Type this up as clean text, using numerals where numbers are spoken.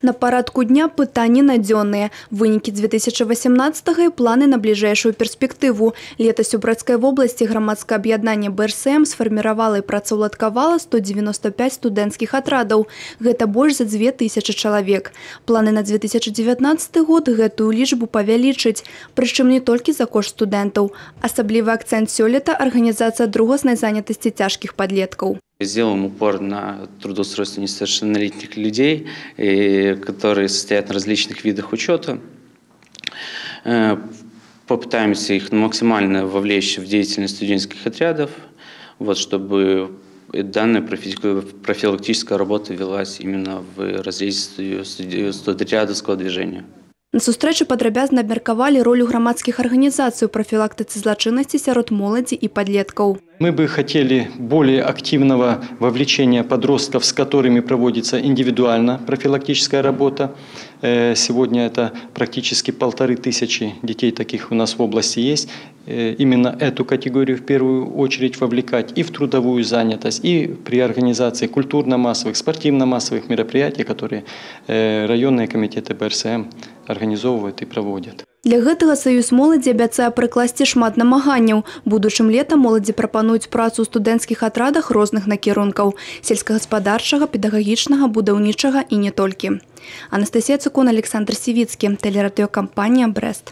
На парадку дня пытанні надзённыя. Вынікі 2018 і планы на бліжэйшую перспектыву. Летась у Бродскай вобласці грамадскае аб'яднанне БРСМ сфарміравала і працаўладкавала 195 студэнцкіх атрадаў. Гэта больш за 2000 чалавек. Планы на 2019 год гэтую лічбу павялічыць, прычым не толькі за кошт студэнтаў. Асаблівы акцэнт сёлета – арганізацыя другаснай занятасці цяжкіх падлеткаў. Сделаем упор на трудоустройство несовершеннолетних людей, которые состоят на различных видах учета. Попытаемся их максимально вовлечь в деятельность студенческих отрядов, чтобы данная профилактическая работа велась именно в разрезе студенческого движения. На сустрэчы падрабязна абмеркавалі ролю грамадскіх арганізацый у профилактицы злачыннасці сярод моладзі і падлеткаў. Мы бы хотели более активного вовлечения подростков, с которыми проводится индивидуально профилактическая работа. Сегодня это практически 1500 детей таких у нас в области есть. Именно эту категорию в первую очередь вовлекать и в трудовую занятость, и при организации культурно-массовых, спортивно-массовых мероприятий, которые районные комитеты БРСМ организовывают и проводят. Для гэтага Саюз моладзі абяцае прыкласці шмат намаганняў. Будучым летам моладзі прапануюць працу ў студэнцкіх атрадах розных накірункаў – сельскагаспадарчага, педагагічнага, будаўнічага і не толькі. Анастасія Цукун, Александр Сівіцкі, тэлерадыёкампанія «Брест».